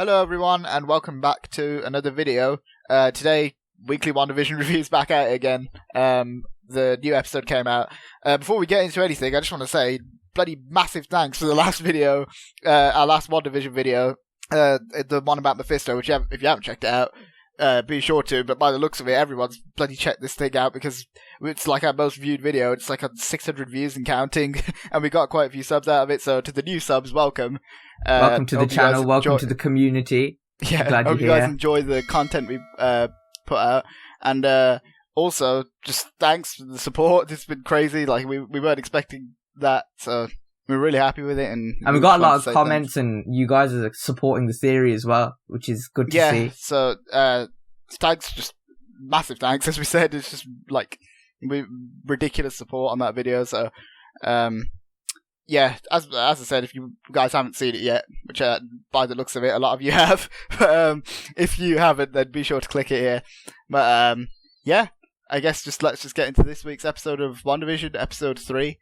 Hello everyone, and welcome back to another video. Today, weekly WandaVision reviews back out again. The new episode came out. Before we get into anything, I just want to say, bloody massive thanks for the last video, our last WandaVision video, the one about Mephisto, which if you haven't checked it out, be sure to. But by the looks of it, everyone's bloody checked this thing out because it's like our most viewed video. It's like 600 views and counting, and we got quite a few subs out of it. So to the new subs, welcome. Welcome to the channel. Welcome to the community. Yeah, glad hope you guys enjoy the content we put out, and also just thanks for the support. It's been crazy. Like we weren't expecting that, so we're really happy with it. And we got a lot of comments, and you guys are supporting the theory as well, which is good to see. Yeah, so thanks, just massive thanks. As we said, it's just like ridiculous support on that video. So yeah, as I said, if you guys haven't seen it yet, which by the looks of it, a lot of you have, but if you haven't, then be sure to click it here. But yeah, I guess let's just get into this week's episode of WandaVision, episode 3.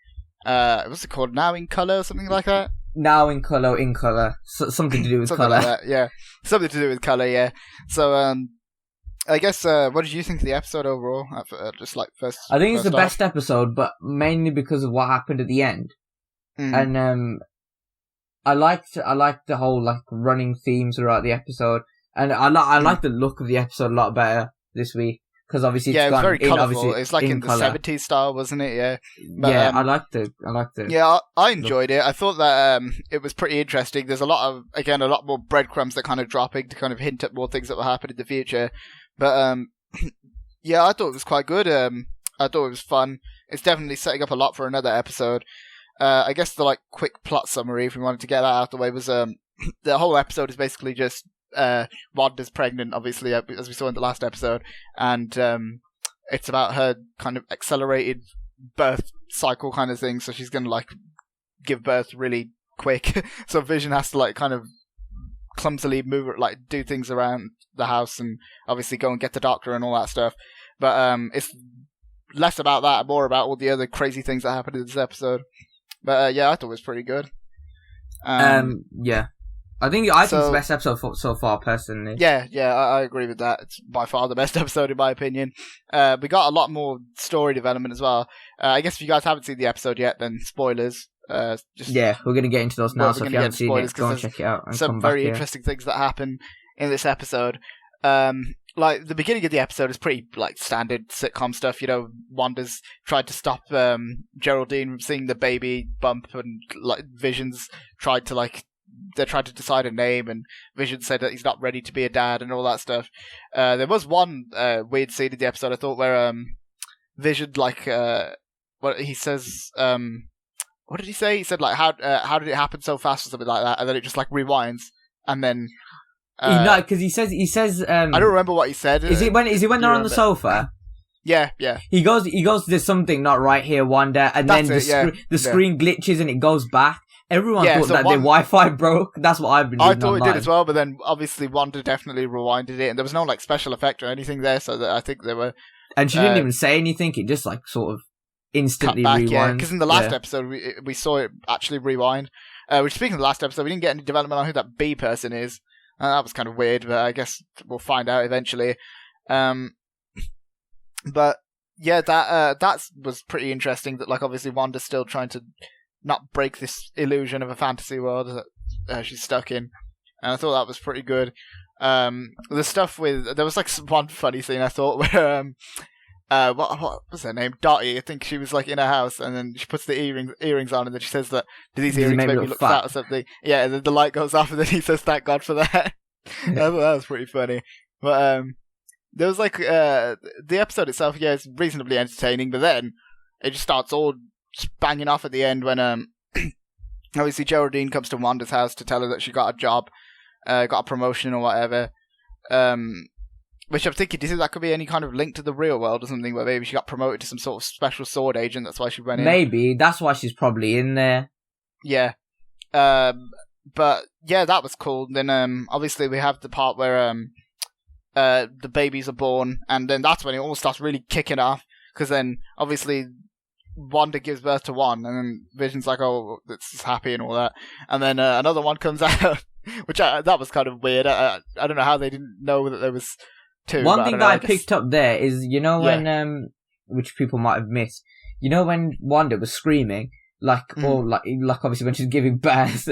What's it called? Now in Colour, or something like that? Now in colour. Something to do with colour. Like that, yeah. Something to do with colour, yeah. So, I guess, what did you think of the episode overall? Just like first. I think it's the best episode, but mainly because of what happened at the end. And I liked the whole like running theme throughout the episode, and I like the look of the episode a lot better this week because obviously it was very colourful. It's like in the 70s style, wasn't it? Yeah. But, yeah, I liked it. Yeah, I enjoyed it. I thought that it was pretty interesting. There's a lot more breadcrumbs that kind of dropping to kind of hint at more things that will happen in the future. But yeah, I thought it was quite good. I thought it was fun. It's definitely setting up a lot for another episode. I guess the like quick plot summary, if we wanted to get that out of the way, was the whole episode is basically just Wanda's pregnant, obviously, as we saw in the last episode, and it's about her kind of accelerated birth cycle kind of thing. So she's gonna like give birth really quick. So Vision has to like kind of clumsily do things around the house, and obviously go and get the doctor and all that stuff. But it's less about that, more about all the other crazy things that happened in this episode. But yeah, I thought it was pretty good. Yeah, I think it's the best episode so far, personally. Yeah, I agree with that. It's by far the best episode in my opinion. We got a lot more story development as well. I guess if you guys haven't seen the episode yet, then spoilers. Yeah, we're gonna get into those now. So if you haven't seen it, go and check it out. And some very interesting things that happen in this episode. Like the beginning of the episode is pretty like standard sitcom stuff. You know, Wanda's tried to stop Geraldine from seeing the baby bump, and like Vision's tried to decide a name, and Vision said that he's not ready to be a dad and all that stuff. There was one weird scene in the episode I thought where Vision what he says. What did he say? He said like how did it happen so fast or something like that, and then it just like rewinds, and then. Because he says. I don't remember what he said. Is it when they're on the sofa? Yeah. He goes. There's something not right here, Wanda, and then the screen glitches and it goes back. Everyone thought that their Wi-Fi broke. That's what I've been reading I thought online. It did as well, but then obviously Wanda definitely rewinded it, and there was no like special effect or anything there, so that I think they were. And she didn't even say anything. It just like sort of instantly cut back, rewinds. Yeah, because in the last episode we saw it actually rewind. Which, speaking of the last episode, we didn't get any development on who that B person is. That was kind of weird, but I guess we'll find out eventually. But yeah, that was pretty interesting. That like obviously Wanda's still trying to not break this illusion of a fantasy world that she's stuck in, and I thought that was pretty good. The stuff there was like one funny scene I thought where what was her name? Dottie. I think she was like in her house, and then she puts the earrings on, and then she says that, "Do these earrings make me look fat or something?" Yeah, and then the light goes off, and then he says, "Thank God for that." I thought that was pretty funny. But there was like the episode itself. Yeah, it's reasonably entertaining, but then it just starts all banging off at the end when obviously Geraldine comes to Wanda's house to tell her that she got a job, got a promotion or whatever. Which I'm thinking, do you think that could be any kind of link to the real world or something, where maybe she got promoted to some sort of special sword agent, that's why she went in? Maybe, that's why she's probably in there. Yeah. But, yeah, that was cool. Then, obviously, we have the part where the babies are born, and then that's when it all starts really kicking off, because then, obviously, Wanda gives birth to one, and then Vision's like, oh, it's happy and all that. And then another one comes out, Which that was kind of weird. I don't know how they didn't know that there was two. One thing that I picked up there is, when which people might have missed, when Wanda was screaming, or like obviously when she's giving birth,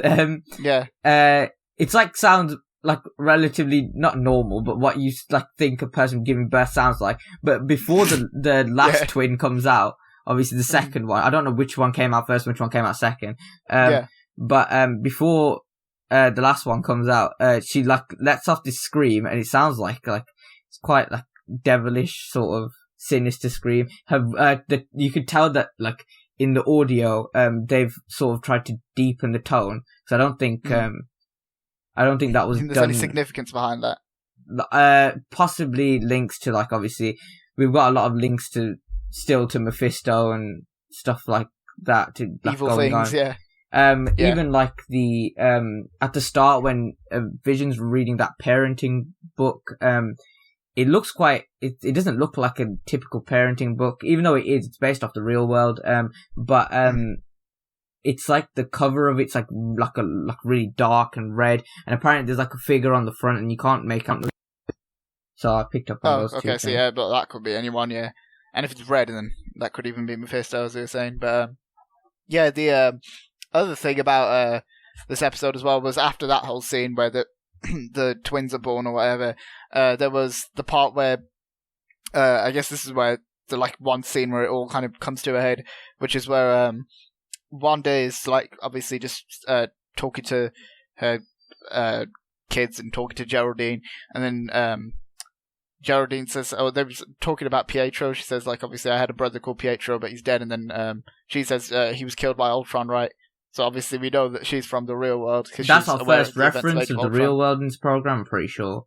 it's like sounds like relatively not normal, but what you like think a person giving birth sounds like. But before the last twin comes out, obviously the second one, I don't know which one came out first, which one came out second. But before the last one comes out, she like lets off this scream, and it sounds like it's quite like devilish, sort of sinister scream. You could tell that like in the audio, they've sort of tried to deepen the tone. So I don't think that was done. There's any significance behind that? Possibly links to like, obviously we've got a lot of links to Mephisto and stuff like that, to evil things, even like the at the start when Vision's reading that parenting book, it looks it doesn't look like a typical parenting book, even though it's based off the real world, but it's like the cover of it's like really dark and red, and apparently there's like a figure on the front and you can't make out. So I picked up on those two things. So but that could be anyone, and if it's red, then that could even be Mephisto, as you were saying. But the other thing about this episode as well was after that whole scene where the twins are born or whatever, there was the part where I guess this is where the like one scene where it all kind of comes to a head, which is where Wanda is like obviously just talking to her kids and talking to Geraldine, and then Geraldine says, "Oh, they were talking about Pietro." She says, "Like obviously I had a brother called Pietro, but he's dead." And then she says, "He was killed by Ultron, right?" So obviously we know that she's from the real world. That's our first reference of the real world in this program, I'm pretty sure.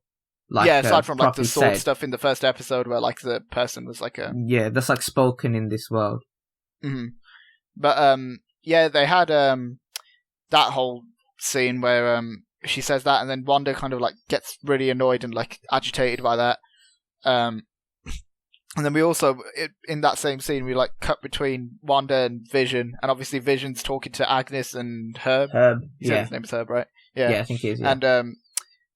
Like, aside from like the sword stuff in the first episode where like the person was like a... Yeah, that's like spoken in this world. Mm-hmm. But they had that whole scene where she says that, and then Wanda kind of like gets really annoyed and like agitated by that. And then we also, in that same scene, we like cut between Wanda and Vision, and obviously Vision's talking to Agnes and Herb. His name is Herb, right? Yeah, I think he is. Yeah. And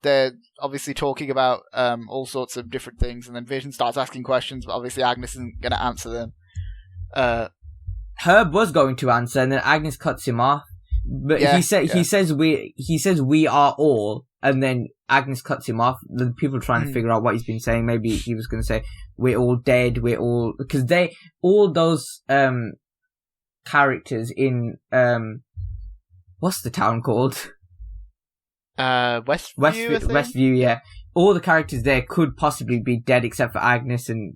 they're obviously talking about all sorts of different things, and then Vision starts asking questions, but obviously Agnes isn't going to answer them. Herb was going to answer, and then Agnes cuts him off. But he says we are all, and then Agnes cuts him off. The people are trying to figure out what he's been saying. Maybe he was going to say we're all dead. We're all, because all those characters in what's the town called? Westview, yeah. All the characters there could possibly be dead except for Agnes and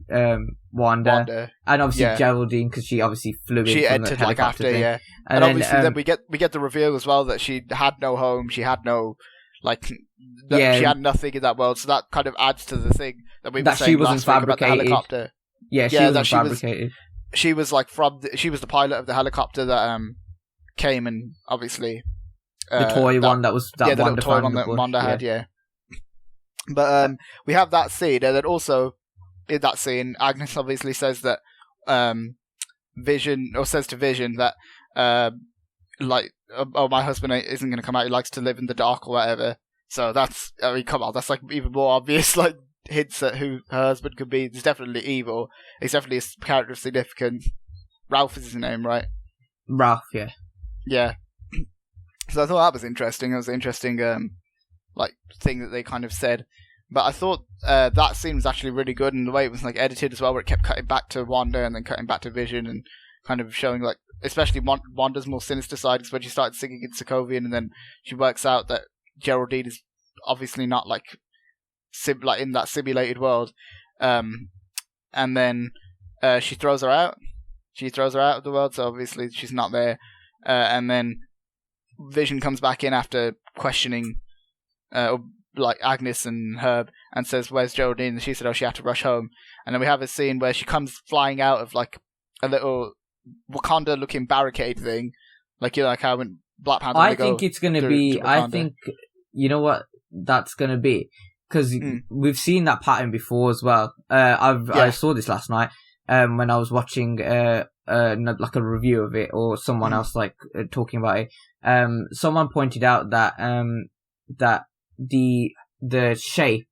Wanda. And obviously Geraldine, because she obviously flew in. She from entered the like after, thing. Yeah. And then, obviously then we get the reveal as well that she had no home, she had no she had nothing in that world. So that kind of adds to the thing that we were saying she wasn't last week about the helicopter. Yeah, she wasn't fabricated. She was like she was the pilot of the helicopter that came and obviously the toy one that was that the Wanda toy one that Wanda had, yeah. But we have that scene, and then also in that scene, Agnes obviously says that Vision, or says to Vision that my husband isn't going to come out. He likes to live in the dark or whatever. So that's, I mean, come on, that's like even more obvious, like hints at who her husband could be. He's definitely evil. He's definitely a character of significance. Ralph is his name, right? Ralph, yeah. Yeah. So I thought that was interesting. It was an interesting thing that they kind of said. But I thought that scene was actually really good, and the way it was like edited as well, where it kept cutting back to Wanda and then cutting back to Vision, and kind of showing like, especially Wanda's more sinister side, is when she started singing in Sokovian, and then she works out that Geraldine is obviously not like in that simulated world, and then she throws her out. She throws her out of the world, so obviously she's not there, and then Vision comes back in after questioning like Agnes and Herb, and says, "Where's Geraldine?" And she said, "Oh, she had to rush home." And then we have a scene where she comes flying out of like a little Wakanda-looking barricade thing, like like how when Black Panther. I think it's going to be. I think you know what that's going to be, because we've seen that pattern before as well. I saw this last night when I was watching like a review of it, or someone else like talking about it. Someone pointed out that that the shape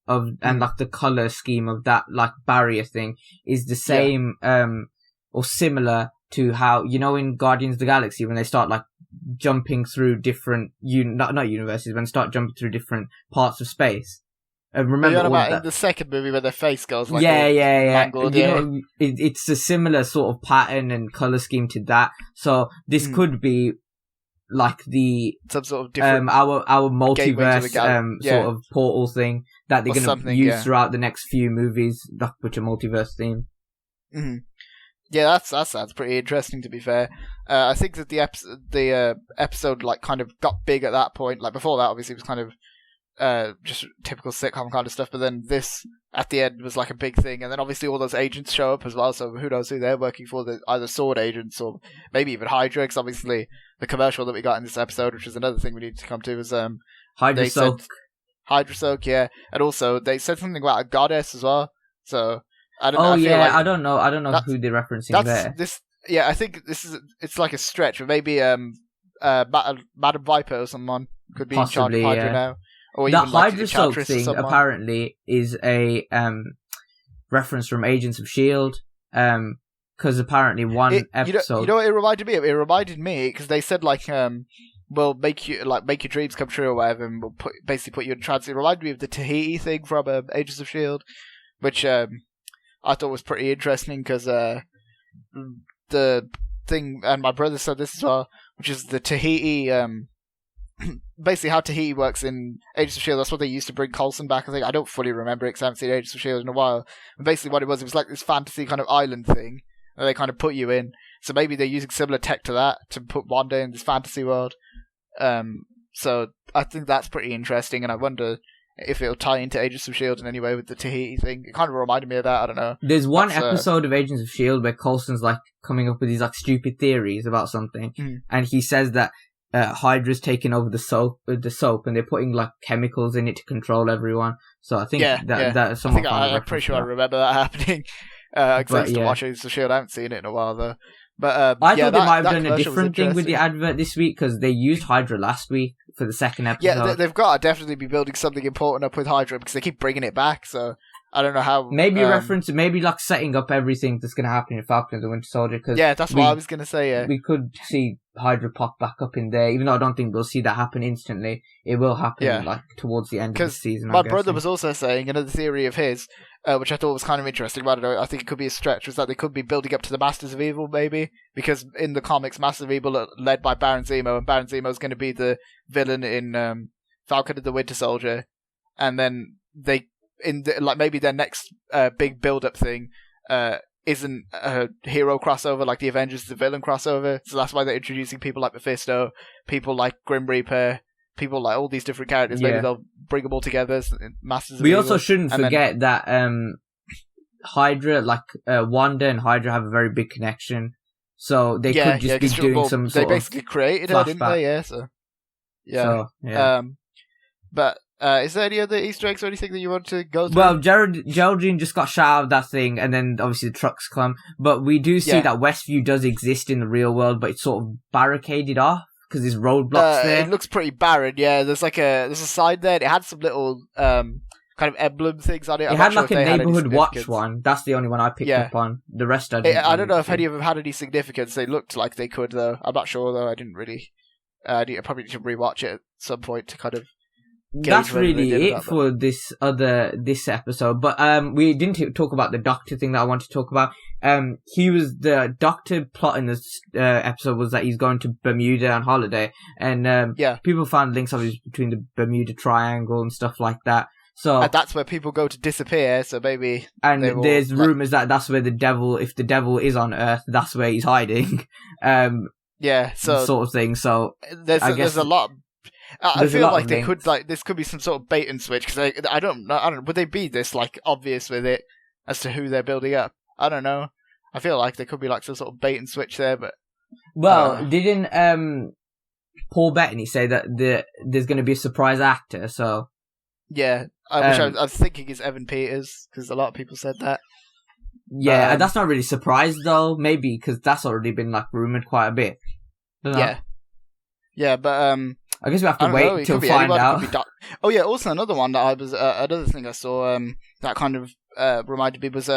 of and like the color scheme of that like barrier thing is the same or similar to how, you know, in Guardians of the Galaxy when they start like jumping through different not universes, when they start jumping through different parts of space. Remember all about that? In the second movie where their face goes like mangled, you know, it's a similar sort of pattern and color scheme to that. So this could be like some sort of different our multiverse sort of portal thing that they're going to use throughout the next few movies, which are multiverse themed. Mm-hmm. Yeah, that sounds pretty interesting. To be fair, I think that the episode like kind of got big at that point. Like before that, obviously, it was kind of just typical sitcom kind of stuff. But then this at the end was like a big thing, and then obviously all those agents show up as well. So who knows who they're working for? They're either Sword agents or maybe even Hydra. Because obviously the commercial that we got in this episode, which is another thing we need to come to, was Hydra Soak. Hydra Soak, yeah, and also they said something about a goddess as well. So. I don't know. I don't know who they're referencing there. I think it's like a stretch, but maybe Madam Viper or someone could be possibly, in charge of Hydra now. Or the even Hydra Soap like thing apparently is a reference from Agents of S.H.I.E.L.D. Because apparently one episode... You know what it reminded me of? It reminded me, because they said like... we'll make your dreams come true or whatever, and we'll basically put you in trance. It reminded me of the Tahiti thing from Agents of S.H.I.E.L.D., which... I thought was pretty interesting because the thing, and my brother said this as well, which is the Tahiti, basically how Tahiti works in Agents of S.H.I.E.L.D. That's what they used to bring Coulson back. I think I don't fully remember it because I haven't seen Agents of S.H.I.E.L.D. in a while. And basically what it was like this fantasy kind of island thing that they kind of put you in. So maybe they're using similar tech to that to put Wanda in this fantasy world. So I think that's pretty interesting, and I wonder if it'll tie into Agents of S.H.I.E.L.D. in any way with the Tahiti thing. It kind of reminded me of that, I don't know. There's one episode of Agents of S.H.I.E.L.D. where Coulson's like coming up with these like stupid theories about something, and he says that Hydra's taking over the soap, and they're putting like chemicals in it to control everyone. So I think that someone I'm pretty sure I remember that happening. I used to watch Agents of S.H.I.E.L.D. I haven't seen it in a while though. But I thought they might have done a different thing with the advert this week because they used Hydra last week for the second episode. Yeah, they've got to definitely be building something important up with Hydra because they keep bringing it back. So I don't know how. Maybe maybe like setting up everything that's going to happen in Falcon and the Winter Soldier. Cause that's what I was going to say. Yeah, we could see Hydra pop back up in there, even though I don't think we'll see that happen instantly. It will happen like towards the end of the season. My brother was also saying another theory of his, which I thought was kind of interesting. But I don't know. I think it could be a stretch. Was that they could be building up to the Masters of Evil, maybe because in the comics, Masters of Evil are led by Baron Zemo, and Baron Zemo is going to be the villain in Falcon and the Winter Soldier, and then maybe their next big build-up thing isn't a hero crossover like the Avengers the villain crossover, so that's why they're introducing people like Mephisto, people like Grim Reaper, people like all these different characters. Maybe they'll bring them all together as Masters of Evil. We also shouldn't forget that Hydra, Wanda and Hydra have a very big connection, so they could just be doing some sort of they basically created her, didn't they? But is there any other Easter eggs or anything that you want to go through? Well, Geraldine just got shot out of that thing, and then obviously the trucks come. But we do see that Westview does exist in the real world, but it's sort of barricaded off because there's roadblocks there. It looks pretty barren. Yeah, there's a sign there. It had some little kind of emblem things on it. It had like a neighborhood watch one. That's the only one I picked up on. The rest I didn't. I don't know if any of them had any significance. They looked like they could though. I'm not sure though. I didn't really. I probably need to rewatch it at some point to kind of. That's really it for this episode. But we didn't talk about the Doctor thing that I wanted to talk about. The Doctor plot in this episode was that he's going to Bermuda on holiday, and people found links obviously between the Bermuda Triangle and stuff like that. So and that's where people go to disappear. So maybe there's rumors that that's where the devil, if the devil is on Earth, that's where he's hiding. So sort of thing. So there's a lot. I feel like they could this could be some sort of bait and switch because I don't know. Would they be this obvious with it as to who they're building up? I don't know. I feel like there could be some sort of bait and switch there, but didn't Paul Bettany say that there's going to be a surprise actor? So which I'm thinking is Evan Peters because a lot of people said that. Yeah, that's not really surprised though. Maybe because that's already been rumored quite a bit. Yeah, but I guess we have I to don't know, wait it till could be find anybody, it out. could be oh yeah, also another one that I was another thing I saw that kind of reminded me was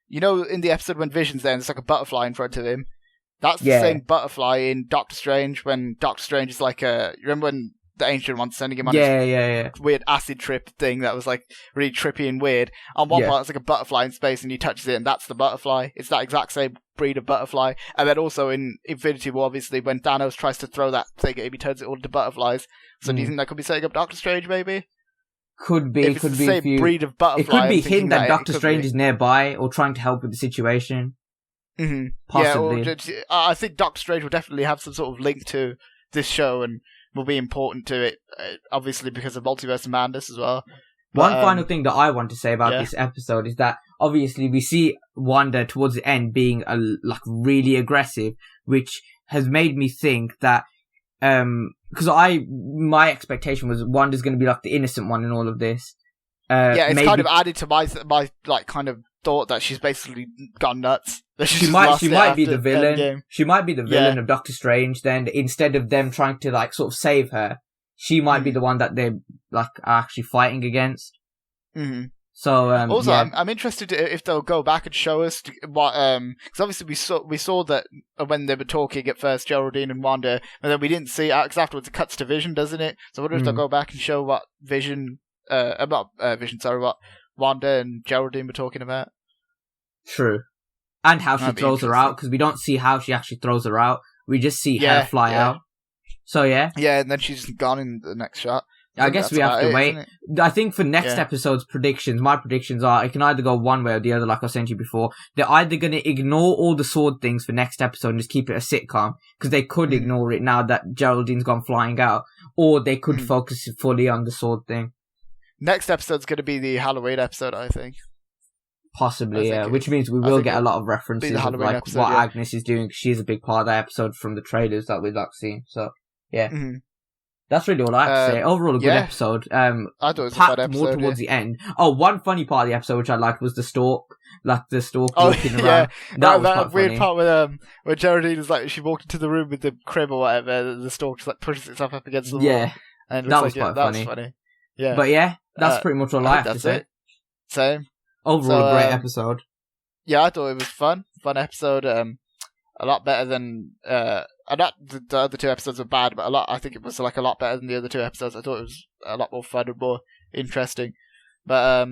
you know, in the episode when Vision's there and there's like a butterfly in front of him. That's the same butterfly in Doctor Strange when Doctor Strange is like you remember when the Ancient One's sending him on his weird acid trip thing that was like really trippy and weird. On one part, it's like a butterfly in space, and he touches it, and that's the butterfly. It's that exact same breed of butterfly. And then also in Infinity War, obviously, when Thanos tries to throw that thing at him, he turns it all into butterflies. So do you think that could be setting up Doctor Strange, maybe? Could be. If it's could the be same breed of butterfly. It could be him that Doctor Strange is nearby or trying to help with the situation. Mm-hmm. Possibly. Yeah, I think Doctor Strange will definitely have some sort of link to this show and will be important to it, obviously because of Multiverse of Madness as well. One final thing that I want to say about this episode is that obviously we see Wanda towards the end being like really aggressive, which has made me think that because my expectation was Wanda's going to be like the innocent one in all of this. It's kind of added to my like kind of thought that she's basically gone nuts. She might be the villain. Endgame. She might be the villain of Doctor Strange. Then instead of them trying to like sort of save her, she might be the one that they like are actually fighting against. Mm-hmm. So also, I'm interested if they'll go back and show us what because obviously we saw that when they were talking at first, Geraldine and Wanda, and then we didn't see because afterwards it cuts to Vision, doesn't it? So I wonder if they'll go back and show what what Wanda and Geraldine were talking about. True. And how she throws her out, because we don't see how she actually throws her out. We just see her fly out. So, yeah. Yeah, and then she's gone in the next shot. I guess we have to wait. I think for next episode's predictions, my predictions are it can either go one way or the other, like I sent you before. They're either going to ignore all the sword things for next episode and just keep it a sitcom, because they could ignore it now that Geraldine's gone flying out, or they could focus fully on the sword thing. Next episode's going to be the Halloween episode, I think. Possibly, yeah. Which means we will get a lot of references of like episode, what Agnes is doing. She's a big part of that episode from the trailers that we've like seen. So, yeah. Mm-hmm. That's really all I have to say. Overall, a good episode. I thought it was a fun episode, more towards the end. Oh, one funny part of the episode which I liked was the stalk. Like the stalk walking around. That was quite weird funny. Part where Geraldine is like, she walked into the room with the crib or whatever, the stalk just like pushes itself up against the wall. Yeah. And that was quite funny. That was funny. Yeah. But yeah, that's pretty much all I have to say. Same. Overall, a great episode. Yeah, I thought it was fun episode. A lot better than not the other two episodes are bad, but I think it was like a lot better than the other two episodes. I thought it was a lot more fun and more interesting. But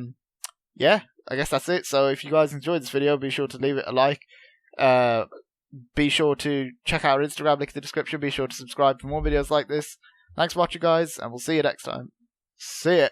yeah, I guess that's it. So if you guys enjoyed this video, be sure to leave it a like. Be sure to check out our Instagram, link in the description. Be sure to subscribe for more videos like this. Thanks for watching, guys, and we'll see you next time. See ya.